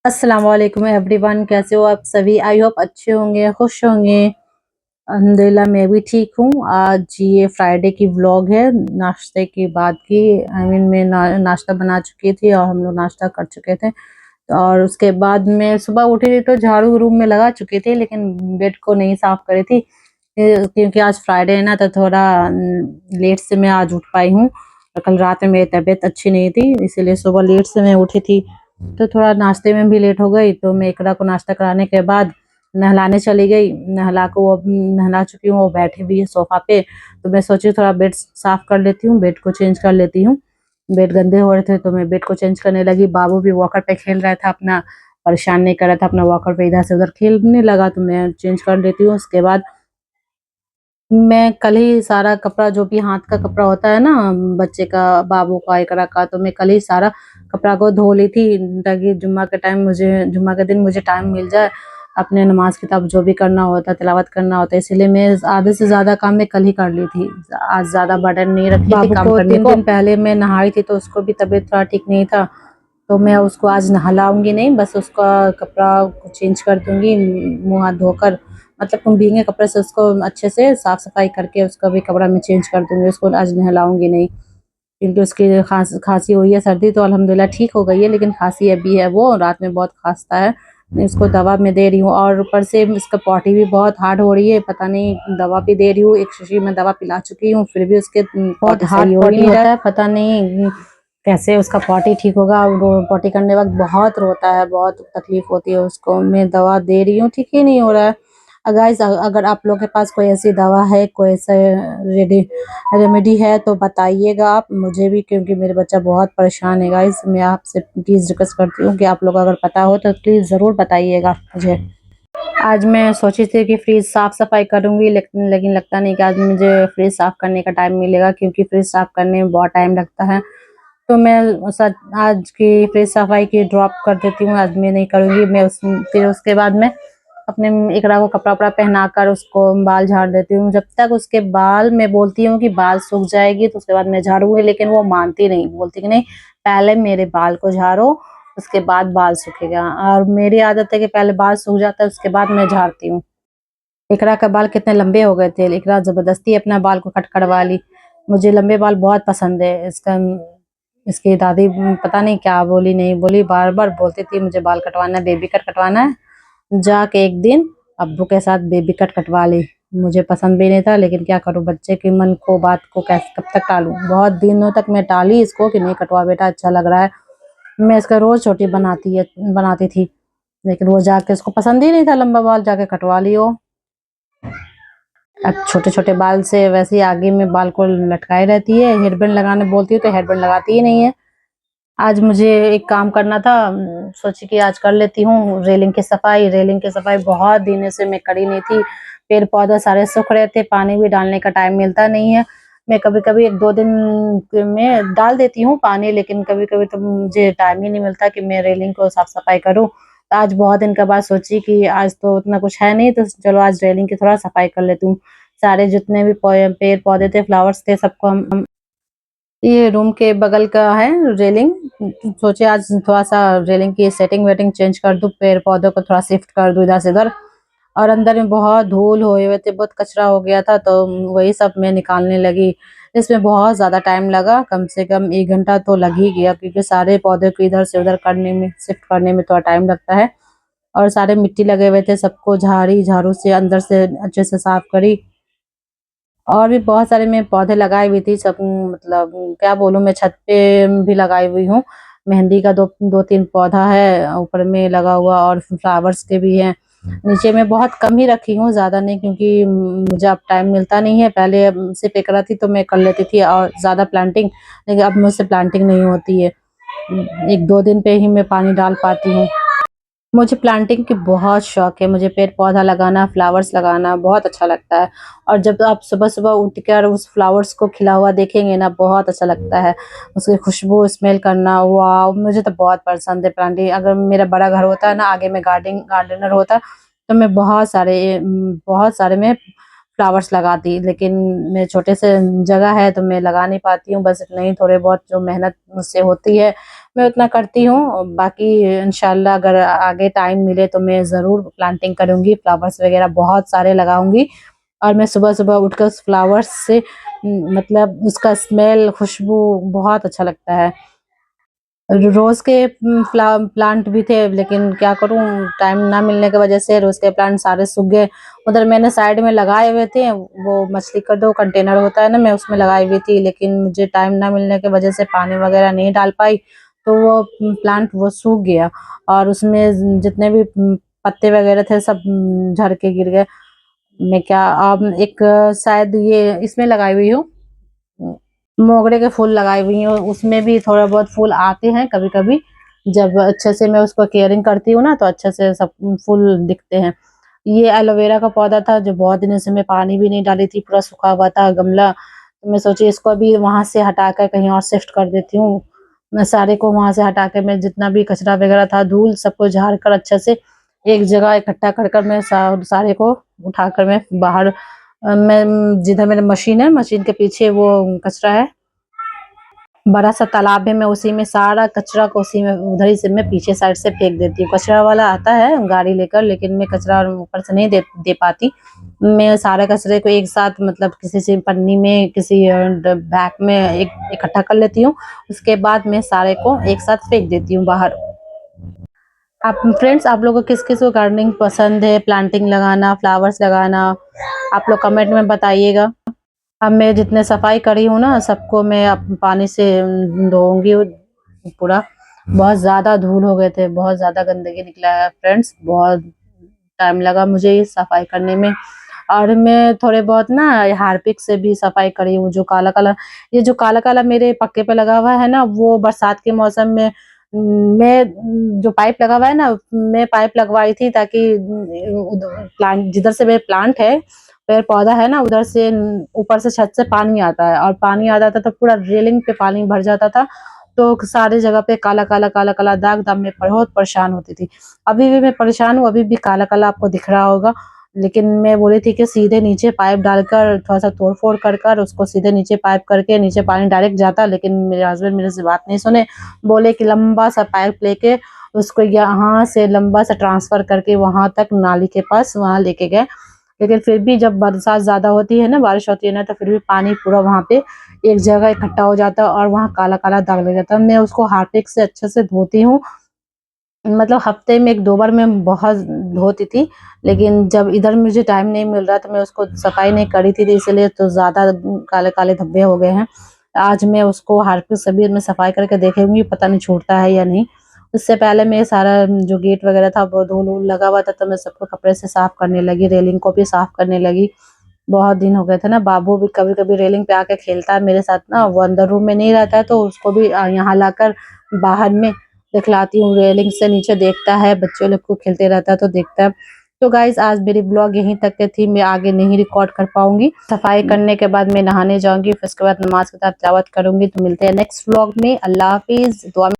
अस्सलाम वालेकुम एवरीवन, कैसे हो आप सभी? आई होप अच्छे होंगे, खुश होंगे। अल्हम्दुलिल्लाह मैं भी ठीक हूँ। आज ये फ्राइडे की व्लॉग है, नाश्ते के बाद की। मैं नाश्ता बना चुकी थी और हम लोग नाश्ता कर चुके थे। और उसके बाद मैं सुबह उठी थी तो झाड़ू रूम में लगा चुकी थी, लेकिन बेड को नहीं साफ करी थी। क्योंकि आज फ्राइडे है ना, तो थोड़ा लेट से मैं आज उठ पाई हूँ। और कल रात में मेरी तबीयत अच्छी नहीं थी, इसीलिए सुबह लेट से मैं उठी थी। तो थोड़ा नाश्ते में भी लेट हो गई, तो मैं इकरा को नाश्ता कराने के बाद नहलाने चली गई। नहला चुकी हूँ, वो बैठी हुई है सोफा पे। तो मैं सोची थोड़ा बेड साफ कर लेती हूँ, बेड को चेंज कर लेती हूँ। बेड गंदे हो रहे थे तो मैं बेड को चेंज करने लगी। बाबू भी वॉकर पे खेल रहा था, अपना परेशान नहीं कर रहा था, अपना वॉकर पे इधर से उधर खेलने लगा। तो मैं चेंज कर लेती हूँ। उसके बाद मैं कल ही सारा कपड़ा, जो भी हाथ का कपड़ा होता है ना, बच्चे का, बाबू का, इकरा का, तो मैं कल ही सारा कपड़ा को धो ली थी, ताकि जुम्मा के दिन मुझे टाइम मिल जाए अपने नमाज किताब जो भी करना होता, तिलावत करना होता है। इसलिए मैं आधे से ज्यादा काम मैं कल ही कर ली थी। आज ज्यादा बर्डन नहीं रखी थी बाबू काम को करने 3 दिन पहले मैं नहाई थी, तो उसको भी तबीयत थोड़ा ठीक नहीं था। तो मैं उसको आज नहलाऊंगी नहीं, बस उसका कपड़ा चेंज कर दूंगी, मुंह हाथ धोकर। मतलब भीगे कपड़े से उसको अच्छे से साफ सफाई करके उसका भी कपड़ा मैं चेंज कर दूंगी। उसको आज नहलाऊंगी नहीं, क्योंकि उसकी खांसी हुई है। सर्दी तो अल्हम्दुलिल्लाह ठीक हो गई है, लेकिन खांसी अभी है, वो रात में बहुत खांसता है। मैं उसको दवा में दे रही हूँ, और ऊपर से उसका पॉटी भी बहुत हार्ड हो रही है। पता नहीं, दवा भी दे रही हूँ, एक शीशी में दवा पिला चुकी हूँ, फिर भी उसके बहुत हार्ड पॉटी होता है। पता नहीं कैसे उसका पॉटी ठीक होगा। वो पॉटी करने वक्त बहुत रोता है, बहुत तकलीफ होती है उसको। मैं दवा दे रही हूँ, ठीक ही नहीं हो रहा है। गाइस, अगर आप लोग के पास कोई ऐसी दवा है, कोई ऐसा रेमेडी है, तो बताइएगा आप मुझे भी, क्योंकि मेरे बच्चा बहुत परेशान है। गाइस, मैं आपसे प्लीज़ रिक्वेस्ट करती हूँ कि आप लोग अगर पता हो तो प्लीज़ ज़रूर बताइएगा मुझे। आज मैं सोची थी कि फ्रिज साफ सफाई करूंगी, लेकिन लगता नहीं कि आज मुझे फ्रिज साफ करने का टाइम मिलेगा, क्योंकि फ्रिज साफ करने में बहुत टाइम लगता है। तो मैं आज की फ्रिज सफाई की ड्रॉप कर देती हूँ, आज मैं नहीं करूंगी। फिर उसके बाद मैं अपने इकरा को कपड़ा वपड़ा पहनाकर उसको बाल झाड़ देती हूँ। जब तक उसके बाल, मैं बोलती हूँ कि बाल सूख जाएगी तो उसके बाद मैं झाड़ूंगी, लेकिन वो मानती नहीं, बोलती कि नहीं, पहले मेरे बाल को झाड़ो, उसके बाद बाल सूखेगा। और मेरी आदत है कि पहले बाल सूख जाता है, उसके बाद मैं झाड़ती हूँ। इकरा का बाल कितने लंबे हो गए थे, इकरा जबरदस्ती अपना बाल को कट करवा ली। मुझे लंबे बाल बहुत पसंद है। इसकी दादी पता नहीं क्या बोली नहीं बोली, बार बार बोलती थी मुझे बाल कटवाना है, बेबी कट कटवाना है। जाके एक दिन अब्बू के साथ बेबी कट कटवा ली। मुझे पसंद भी नहीं था, लेकिन क्या करूं, बच्चे के मन को, बात को कैसे कब तक टालूं। बहुत दिनों तक मैं टाली इसको कि नहीं कटवा बेटा, अच्छा लग रहा है। मैं इसका रोज छोटी बनाती थी, लेकिन वो जाके, उसको पसंद ही नहीं था लंबा बाल, जाके कटवा लियो। अब छोटे छोटे बाल से वैसे ही आगे में बाल को लटकाए रहती है। हेयरबैंड लगाने बोलती हूँ तो हेयरबैंड लगाती ही नहीं है। आज मुझे एक काम करना था, सोची कि आज कर लेती हूँ रेलिंग की सफाई बहुत दिनों से मैं करी नहीं थी। पेड़ पौधे सारे सूख रहे थे, पानी भी डालने का टाइम मिलता नहीं है। मैं कभी कभी 1-2 दिन में डाल देती हूँ पानी, लेकिन कभी कभी तो मुझे टाइम ही नहीं मिलता कि मैं रेलिंग को साफ सफाई करूँ। तो आज बहुत दिन के बाद सोची कि आज तो उतना कुछ है नहीं, तो चलो आज रेलिंग की थोड़ा सफाई कर लेती हूँ। सारे जितने भी पेड़ पौधे थे, फ्लावर्स थे, सबको हम ये रूम के बगल का है रेलिंग। सोचे आज थोड़ा सा रेलिंग की सेटिंग वेटिंग चेंज कर दूं, पेड़ पौधों को थोड़ा शिफ्ट कर दूं इधर से उधर। और अंदर में बहुत धूल होए हुए थे, बहुत कचरा हो गया था, तो वही सब मैं निकालने लगी। इसमें बहुत ज्यादा टाइम लगा, कम से कम 1 घंटा तो लग ही गया, क्योंकि सारे पौधे को इधर से उधर करने में, शिफ्ट करने में थोड़ा टाइम लगता है। और सारे मिट्टी लगे हुए थे, सबको झाड़ू से अंदर से अच्छे से साफ करी। और भी बहुत सारे मैं पौधे लगाई हुई थी, सब मतलब क्या बोलूं, मैं छत पे भी लगाई हुई हूँ। मेहंदी का 2-3 पौधा है ऊपर में लगा हुआ, और फ्लावर्स के भी हैं। नीचे में बहुत कम ही रखी हूँ, ज्यादा नहीं, क्योंकि मुझे अब टाइम मिलता नहीं है। पहले सिर्फ एक थी तो मैं कर लेती थी और ज्यादा प्लांटिंग, लेकिन अब मुझसे प्लांटिंग नहीं होती है। 1-2 दिन पे ही मैं पानी डाल पाती हूँ। मुझे प्लांटिंग की बहुत शौक है, मुझे पेड़ पौधा लगाना, फ्लावर्स लगाना बहुत अच्छा लगता है। और जब आप सुबह सुबह उठकर उस फ्लावर्स को खिला हुआ देखेंगे ना, बहुत अच्छा लगता है। उसकी खुशबू स्मेल करना, वाह, मुझे तो बहुत पसंद है प्लांटिंग। अगर मेरा बड़ा घर होता है ना, आगे में गार्डनर होता, तो मैं बहुत सारे में फ्लावर्स लगाती, लेकिन मेरे छोटे से जगह है तो मैं लगा नहीं पाती हूँ। बस इतना ही, थोड़े बहुत जो मेहनत मुझसे होती है मैं उतना करती हूँ। बाकी इंशाल्लाह अगर आगे टाइम मिले तो मैं ज़रूर प्लांटिंग करूँगी, फ्लावर्स वगैरह बहुत सारे लगाऊंगी। और मैं सुबह-सुबह उठकर उस फ्लावर्स से मतलब उसका स्मेल, खुशबू बहुत अच्छा लगता है। रोज़ के प्लांट भी थे, लेकिन क्या करूँ, टाइम ना मिलने की वजह से रोज़ के प्लांट सारे सूख गए। उधर मैंने साइड में लगाए हुए थे, वो मछली का जो कंटेनर होता है ना, मैं उसमें लगाई हुई थी, लेकिन मुझे टाइम ना मिलने की वजह से पानी वगैरह नहीं डाल पाई, तो वो प्लांट वो सूख गया और उसमें जितने भी पत्ते वगैरह थे सब झड़ के गिर गए। मैं क्या अब एक शायद ये इसमें लगाई हुई हूँ, मोगरे के फूल लगाई हुई हूँ, उसमें भी थोड़ा बहुत फूल आते हैं कभी-कभी। जब अच्छे से मैं उसको केयरिंग करती हूँ ना, तो अच्छे से सब फूल दिखते हैं। ये एलोवेरा का पौधा था जो बहुत दिनों से मैं पानी भी नहीं डाली थी, पूरा सूखा हुआ था गमला। तो मैं सोची इसको अभी वहाँ से हटाकर कहीं और शिफ्ट कर देती हूँ। मैं सारे को वहाँ से हटा के, मैं जितना भी कचरा वगैरह था, धूल सबको झाड़ कर अच्छे से एक जगह इकट्ठा कर कर मैं सारे को उठाकर मैं बाहर मैं जिधर मेरी मशीन है, मशीन के पीछे वो कचरा है, बड़ा सा तालाब है, मैं उसी में सारा कचरा को उसी में उधर ही से मैं पीछे साइड से फेंक देती हूँ। कचरा वाला आता है गाड़ी लेकर, लेकिन मैं कचरा ऊपर से नहीं दे पाती। मैं सारे कचरे को एक साथ मतलब किसी से पन्नी में, किसी बैग में एक इकट्ठा कर लेती हूँ। उसके बाद मैं सारे को एक साथ फेंक देती हूँ बाहर। आप फ्रेंड्स, आप लोगों को किस-किस को गार्डनिंग पसंद है, प्लांटिंग लगाना, फ्लावर्स लगाना? आप लोग कमेंट में बताइएगा। अब मैं जितने सफाई करी हूँ ना, सबको मैं अब पानी से धोऊँगी पूरा। बहुत ज़्यादा धूल हो गए थे, बहुत ज़्यादा गंदगी निकला है फ्रेंड्स, बहुत टाइम लगा मुझे ये सफाई करने में। और मैं थोड़े बहुत ना हार्पिक से भी सफाई करी हूँ, जो काला-काला, ये जो काला-काला मेरे पक्के पे लगा हुआ है ना, वो बरसात के मौसम में मैं जो पाइप लगा हुआ है ना, मैं पाइप लगवाई थी ताकि प्लांट जिधर से मेरे प्लांट है, पेड़-पौधा है ना, उधर से ऊपर से छत से पानी आता है और पानी आ जाता था, पूरा रेलिंग पे पानी भर जाता था। तो सारी जगह पे काला-काला, काला-काला दाग-दाग, मैं बहुत परेशान होती थी। अभी भी मैं परेशान हूँ, अभी भी काला-काला आपको दिख रहा होगा। लेकिन मैं बोली थी कि सीधे नीचे पाइप डालकर थोड़ा-सा तोड़-फोड़ कर कर उसको सीधे नीचे पाइप करके नीचे पानी डायरेक्ट जाता, लेकिन मेरे हस्बैंड मेरे से बात नहीं सुने। बोले कि लंबा-सा पाइप लेके उसको यहाँ से लंबा-सा ट्रांसफर करके वहाँ तक नाली के पास वहाँ लेके गए। लेकिन फिर भी जब बरसात ज़्यादा होती है ना, बारिश होती है ना, तो फिर भी पानी पूरा वहाँ पे एक जगह इकट्ठा हो जाता है और वहाँ काला-काला दाग लग जाता है। मैं उसको हार्पिक से अच्छे से धोती हूँ, मतलब हफ्ते में 1-2 बार मैं बहुत धोती थी, लेकिन जब इधर मुझे टाइम नहीं मिल रहा तो मैं उसको सफाई नहीं करी थी, तो इसलिए तो ज़्यादा काले-काले धब्बे हो गए हैं। आज मैं उसको हार्पिक से भी मैं सफाई करके देखूँगी, पता नहीं छूटता है या नहीं। उससे पहले मैं सारा जो गेट वगैरह था वो धूल-वूल लगा हुआ था, तो मैं सबको कपड़े से साफ करने लगी, रेलिंग को भी साफ करने लगी। बहुत दिन हो गए थे ना, बाबू भी कभी-कभी रेलिंग पे आके खेलता है मेरे साथ ना, वो अंदर रूम में नहीं रहता है, तो उसको भी यहाँ लाकर बाहर में दिखलाती हूँ, रेलिंग से नीचे देखता है, बच्चे लोग को खेलते रहता है तो देखता है। तो गाइज़, आज मेरी ब्लॉग यहीं तक की थी, मैं आगे नहीं रिकॉर्ड कर पाऊँगी। सफाई करने के बाद मैं नहाने जाऊँगी, फिर उसके बाद नमाज़ के साथ तिलावत करूँगी। तो मिलते हैं नेक्स्ट व्लॉग में। अल्लाह हाफ़िज़। दुआ